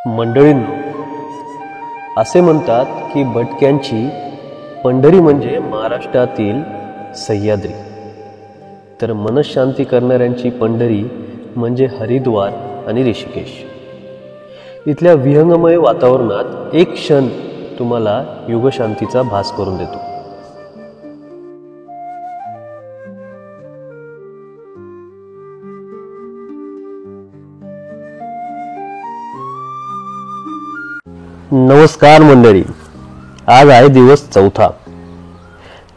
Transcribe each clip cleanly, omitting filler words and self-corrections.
मंडळींनो, असे म्हणतात की भटक्यांची पंढरी म्हणजे महाराष्ट्रातील सह्याद्री, तर मनशांती करणाऱ्यांची पंढरी म्हणजे हरिद्वार आणि ऋषिकेश. इथल्या विहंगमय वातावरणात एक क्षण तुम्हाला युगशांतीचा भास करून देतो. नमस्कार मंडळी, आज आहे दिवस 4.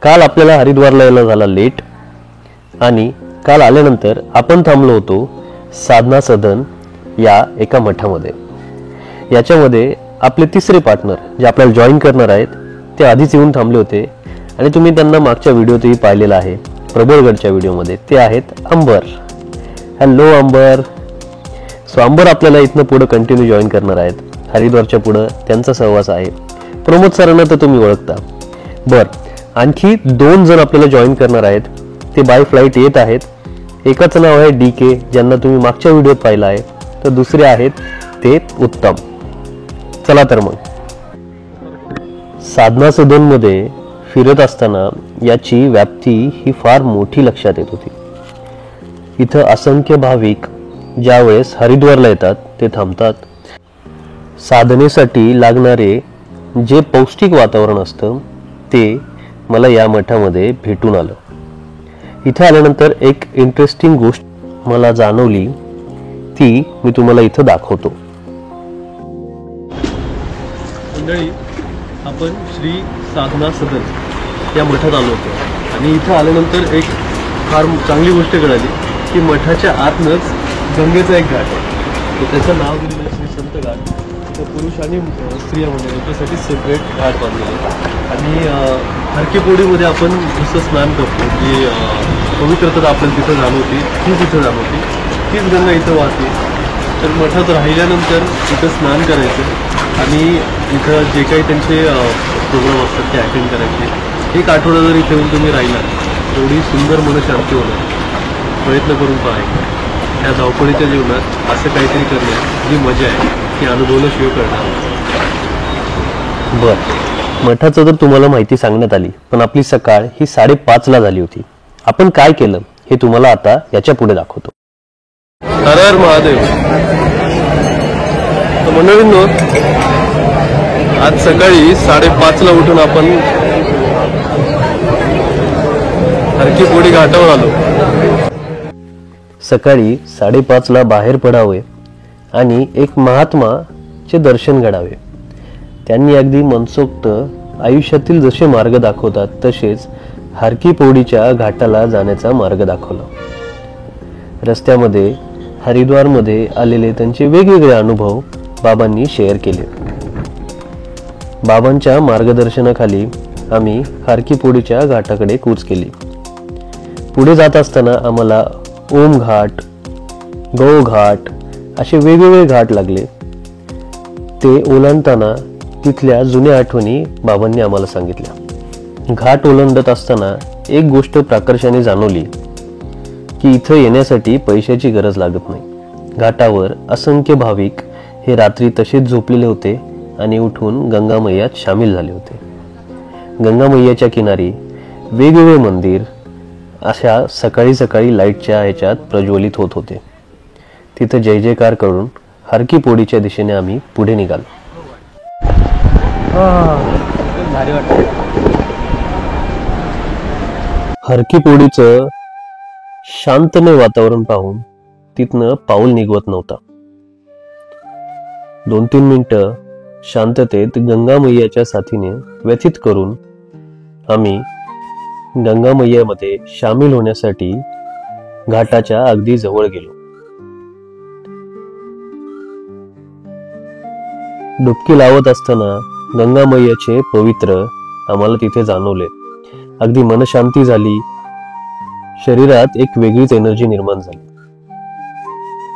काल आपल्याला हरिद्वारला यायला झाला लेट आणि काल आल्यानंतर आपण थांबलो होतो साधना सदन या एका मठामध्ये. याच्यामध्ये आपले तिसरे पार्टनर जे आपल्याला जॉईन करणार आहेत ते आधीच येऊन थांबले होते आणि तुम्ही त्यांना मागच्या व्हिडिओतही पाहिलेलं आहे, प्रबळगडच्या व्हिडिओमध्ये. ते आहेत अंबर. हॅलो अंबर. सो अंबर आपल्याला इथनं पुढे कंटिन्यू जॉईन करणार आहेत. हरिद्वारच्या पुढं त्यांचा सहवास आहे. प्रमोद सरांना तर तुम्ही ओळखता. आणखी 2 जण आपल्याला जॉईन करणार आहेत. ते बाय फ्लाईट येत आहेत. एकाचं नाव आहे DK, ज्यांना तुम्ही मागच्या व्हिडिओत पाहिलं आहे, तर दुसरे आहेत ते उत्तम. चला तर मग साधना सदनमध्ये फिरत असताना याची व्याप्ती ही फार मोठी लक्षात येत होती. इथं असंख्य भाविक ज्यावेळेस हरिद्वारला येतात ते थांबतात. साधनेसाठी लागणारे जे पौष्टिक वातावरण असतं ते मला या मठामध्ये भेटून आलं. इथे आल्यानंतर एक इंटरेस्टिंग गोष्ट मला जाणवली, ती मी तुम्हाला इथं दाखवतो. मंडळी, आपण श्री साधना सदन या मठात आलो होतो आणि इथं आल्यानंतर एक फार चांगली गोष्ट कळाली की मठाच्या आतनच गंगेचा एक घाट आहे. तर त्याचं नाव दिलेलं आहे श्री संत घाट. पुरुष आणि स्त्रिया म्हणजे यांच्यासाठी सेपरेट घाट बांधलेले आणि हरकीपोडीमध्ये आपण जसं स्नान करतो की पवित्रता आपल्याला तिथं जाणवते, तीच इथं जाणवते, तीच गंगा इथं वाहते. तर मठात राहिल्यानंतर इथं स्नान करायचं आणि इथं जे काही त्यांचे प्रोग्राम असतात ते अटेंड करायचे. 1 आठवडा जर इथे येऊन तुम्ही राहिला एवढी सुंदर मनशांती होणार. प्रयत्न करून पाहायचा. ह्या धावपळीच्या जीवनात असं काहीतरी करण्यात जी मजा आहे ती अनुभवल्याशिवाय करणार. मठाचं तर तुम्हाला माहिती सांगण्यात आली, पण आपली सकाळ ही 5:30ला झाली होती. आपण काय केलं हे तुम्हाला आता याच्या पुढे दाखवतो. हर हर महादेव. मंडळींनो, आज सकाळी 5:30ला उठून आपण हरकीपोडी घाटावर आलो. सकाळी 5:30ला बाहेर पडावे आणि एक महात्माचे दर्शन घडावे. त्यांनी अगदी मनसोक्त आयुष्यातील जसे मार्ग दाखवतात तसेच हरकीपोडीच्या घाटाला जाण्याचा मार्ग दाखवला. रस्त्यामध्ये हरिद्वारमध्ये आलेले त्यांचे वेगवेगळे अनुभव बाबांनी शेअर केले. बाबांच्या मार्गदर्शनाखाली आम्ही हरकीपोडीच्या घाटाकडे कूच केली. पुढे जात असताना आम्हाला ओम घाट, गौ घाट असे वेगवेगळे घाट लागले. ते ओलांडताना तिथल्या जुन्या आठवणी बाबांनी आम्हाला सांगितल्या. घाट ओलांडत असताना एक गोष्ट प्राकर्षाने जाणवली की इथं येण्यासाठी पैशाची गरज लागत नाही. घाटावर असंख्य भाविक हे रात्री तसेच झोपलेले होते आणि उठून गंगा मैयात सामील झाले होते. गंगा मैयाच्या किनारी वेगवेगळे मंदिर अशा सकाळी लाईटच्या ह्याच्यात प्रज्वलित होत होते. तिथं जय जयकार करून हरकीपोडीच्या दिशेने आम्ही पुढे निघालो. हरकीपोडीचं शांतमय वातावरण पाहून तिथनं पाऊल निघवत नव्हता. 2-3 मिनिटं शांततेत गंगा मैयाच्या साथीने व्यतीत करून आम्ही गंगा मैयामध्ये सामील होण्यासाठी घाटाच्या अगदी जवळ गेलो. डुबकी लावत असताना गंगा मैयाचे पवित्र आम्हाला तिथे जाणवले. अगदी मनशांती झाली. शरीरात एक वेगळीच एनर्जी निर्माण झाली.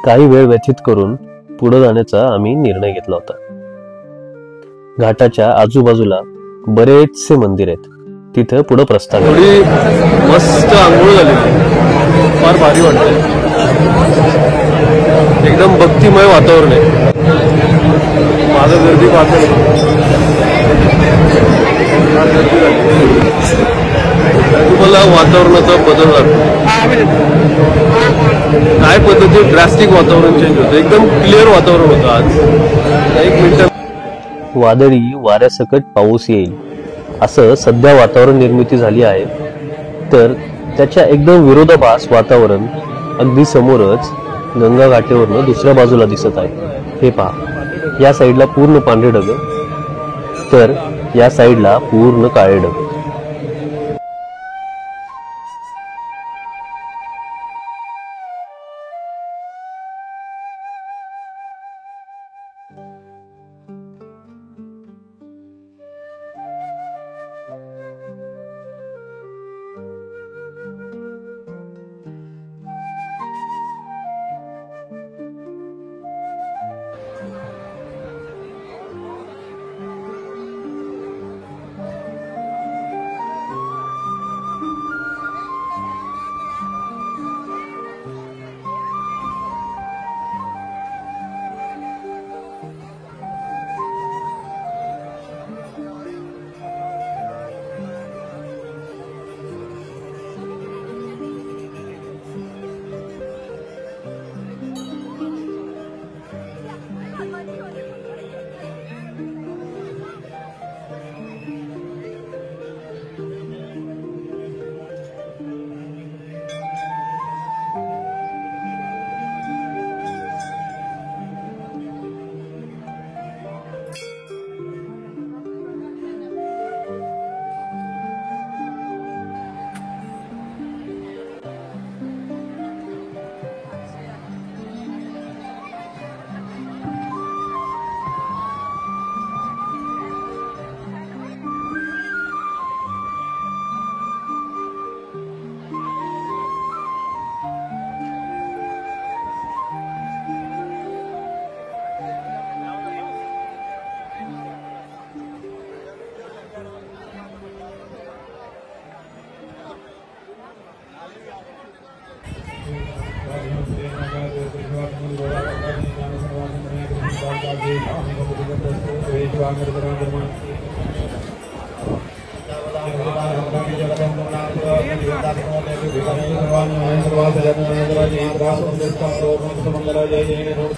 काही वेळ व्यतीत करून पुढे जाण्याचा आम्ही निर्णय घेतला होता. घाटाच्या आजूबाजूला बरेचसे मंदिर आहेत. तिथं पुढे प्रस्थान. थोडी मस्त आंघोळ झाली, फार भारी वाटतंय. एकदम भक्तिमय वातावरण आहे. तुम्हाला वातावरणाचा बदल काय पद्धती ड्रास्टिक वातावरण चेंज होतं, एकदम क्लिअर वातावरण होतं आज. एक मिनिट. वादळी वाऱ्यासकट पाऊस येईल असं सध्या वातावरण निर्मिती झाली आहे, तर त्याच्या एकदम विरोधाभास वातावरण अगदी समोरच गंगा घाटेवरनं दुसऱ्या बाजूला दिसत आहे. हे पहा, या साईडला पूर्ण पांढरे ढग, तर या साईडला पूर्ण काळे ढग.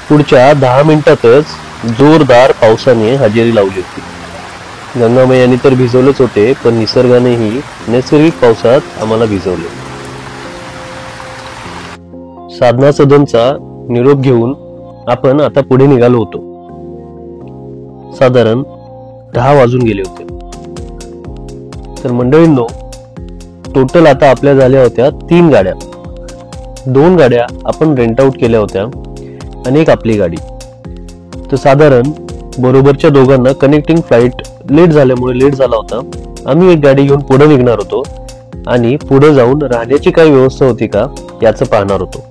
पुढच्या 10 मिनिटातच जोरदार पावसाने हजेरी लावली होती. गंगामैयाने तर भिजवलेच होते, पण निसर्गानेही नैसर्गिक पावसात आम्हाला भिजवले. साधना सदनचा निरोप घेऊन आपण आता पुढे निघालो होतो. साधारण 10 वाजून गेले होते. तर मंडळींनो, टोटल आता आपल्या झाल्या होत्या 3 गाड्या. 2 गाड्या आपण रेंट आउट केल्या होत्या आणि एक आपली गाडी. तर साधारण बरोबरच्या दोघांना कनेक्टिंग फ्लाईट लेट झाल्यामुळे लेट झाला होता. आम्ही एक गाडी घेऊन पुढे निघणार होतो आणि पुढे जाऊन राहण्याची काही व्यवस्था होती का याचं पाहणार होतो.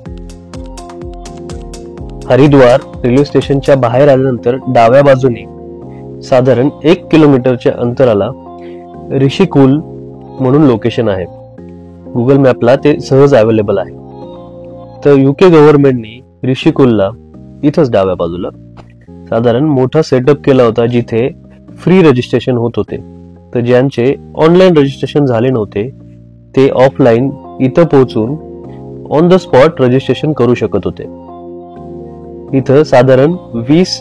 हरिद्वार रेल्वे स्टेशनच्या बाहेर आल्यानंतर डाव्या बाजूने साधारण 1 किलोमीटरच्या अंतराला ऋषिकुल म्हणून लोकेशन आहे. गुगल मॅपला ते सहज अवेलेबल आहे. तर युके गव्हर्नमेंटने ऋषिकुलला इथंच डाव्या बाजूला साधारण मोठा सेटअप केला होता, जिथे फ्री रजिस्ट्रेशन होत होते. तर ज्यांचे ऑनलाईन रजिस्ट्रेशन झाले नव्हते ते ऑफलाईन इथं पोहोचून ऑन द स्पॉट रजिस्ट्रेशन करू शकत होते. इथं साधारण 20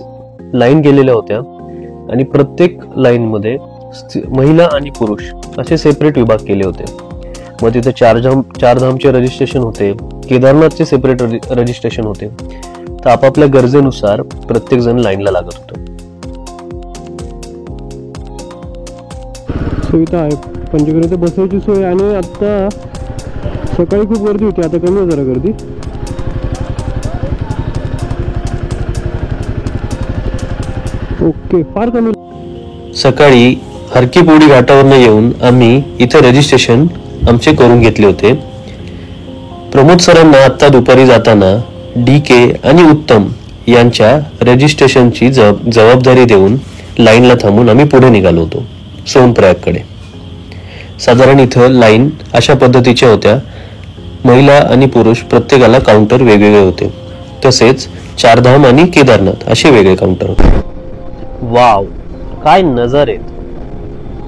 लाईन गेलेल्या होत्या आणि प्रत्येक लाईन मध्ये महिला आणि पुरुष असे सेपरेट विभाग केले होते. मग तिथे चारधामचे रजिस्ट्रेशन होते, केदारनाथचे सेपरेट रजिस्ट्रेशन होते. तर आपापल्या गरजेनुसार प्रत्येक जण लाईनला लागत होतं. सुविधा आहे पंचगुरी बसायची सोय. आणि आता सकाळी खूप गर्दी होती, आता कमी आहे जरा गर्दी. ओके, फार कमी. सकाळी हरकीपोडी घाटावरनं येऊन आम्ही इथे रजिस्ट्रेशन आमचे करून घेतले होते. प्रमोद सरांना आता दुपारी जाताना DK आणि उत्तम यांच्या रजिस्ट्रेशनची जबाबदारी देऊन लाईनला थांबून आम्ही पुढे निघालो होतो सोनप्रयागकडे. साधारण इथं लाईन अशा पद्धतीच्या होत्या. महिला आणि पुरुष प्रत्येकाला काउंटर वेगवेगळे होते. तसेच चारधाम आणि केदारनाथ असे वेगळे काउंटर होते. वाव, काय नजारेत,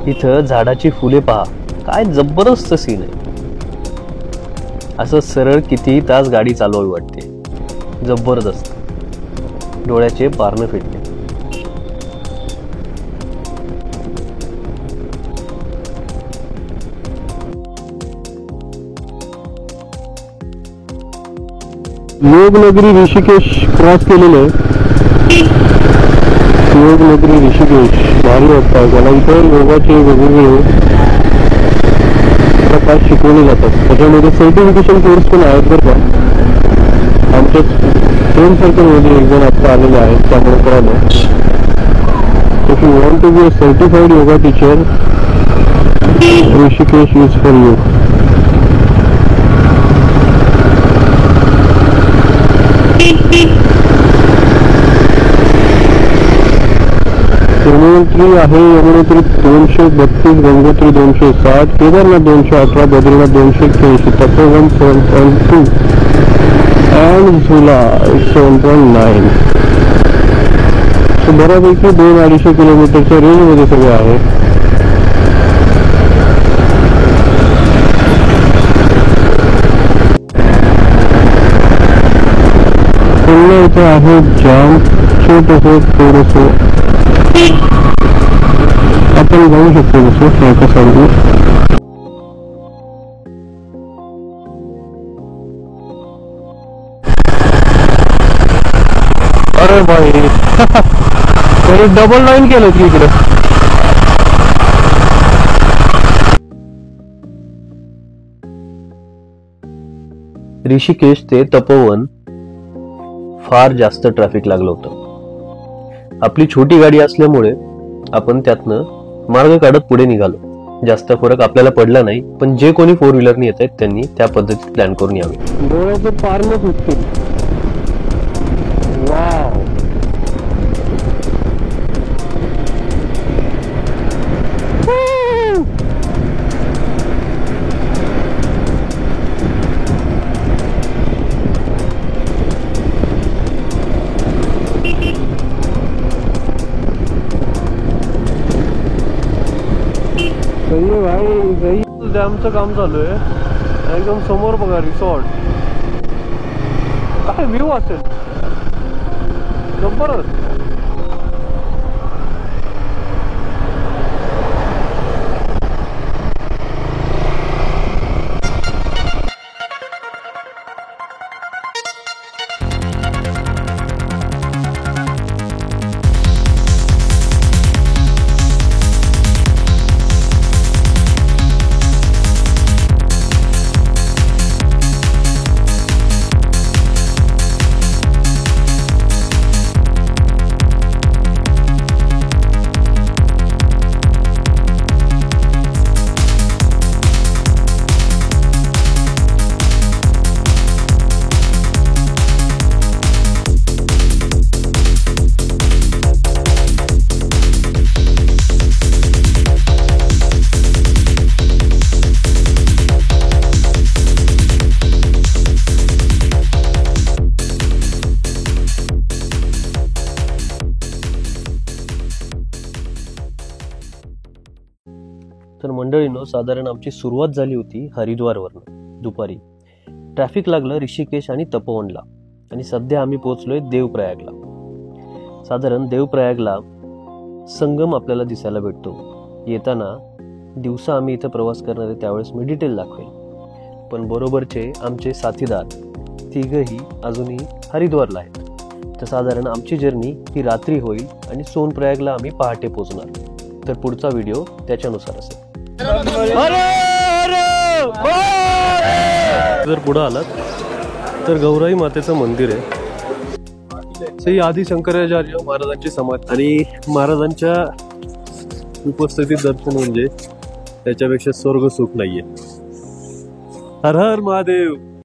इथं झाडाची फुले पहा, काय जबरदस्त सीन आहे. असं सरळ कितीही तास गाडी चालवावी वाटते. जबरदस्त, डोळ्याचे पारणं फिटले. योगनगरी ऋषिकेश क्रॉस केलेलं आहे. योगनगरी ऋषिकेश भारी वाटतं. त्याला इथं योगाचे वेगवेगळे प्रकार शिकवले जातात. त्याच्यामध्ये सर्टिफिकेशन कोर्स पण आहेत बरं का. आमच्या फ्रेंड सर्कलमध्ये एक जण आता आलेले आहेत, त्यामुळे कळालं. If you want to be a certified yoga teacher, Rishikesh is for you. Yamunotri आहे. यमुनोत्री 232, गंगोत्री 260, केदारनाथ 218, बद्रीनाथ 281, तपोवन 7.2 and झुला 7.9. सो बऱ्यापैकी 200-250 किलोमीटरच्या रेंजमध्ये सगळे आहे. पुन्हा इथे आहे जाम छोटस थोडस आपण जाऊ शकतो. जसं एका साईडला अरे भाई तरी डबल लाईन केलं की इकडे. ऋषिकेश ते तपोवन फार जास्त ट्रॅफिक लागलं होतं. आपली छोटी गाडी असल्यामुळे आपण त्यातनं मार्ग काढत पुढे निघालो. जास्त फरक आपल्याला पडला नाही, पण जे कोणी 4 व्हीलरनी येत आहेत त्यांनी त्या पद्धतीत प्लॅन करून यावे. डोळ्याचं पारणं फुटतील. वाव, भाई डॅमचं काम चालू आहे. एकदम समोर बघा रिसॉर्ट. काय व्ह्यू असेल, जबरदस्त. तर मंडळींनो, साधारण आमची सुरुवात झाली होती हरिद्वारवरनं दुपारी. ट्रॅफिक लागलं ऋषिकेश आणि तपोवनला, आणि सध्या आम्ही पोहोचलोय देवप्रयागला. साधारण देवप्रयागला संगम आपल्याला दिसायला भेटतो. येताना दिवसा आम्ही इथं प्रवास करणार आहे, त्यावेळेस मी डिटेल दाखवेल. पण बरोबरचे आमचे साथीदार तिघही अजूनही हरिद्वारला आहेत. तर साधारण आमची जर्नी ही रात्री होईल आणि सोनप्रयागला आम्ही पहाटे पोहोचणार. तर पुढचा व्हिडिओ त्याच्यानुसार असेल. जर पुढे आलात तर गौराई मातेचं मंदिर आहे. श्री आदि शंकराचार्य महाराजांची समाधी, आणि महाराजांच्या उपस्थितीत दर्शन म्हणजे त्याच्यापेक्षा स्वर्ग सुख नाहीये. हर हर महादेव.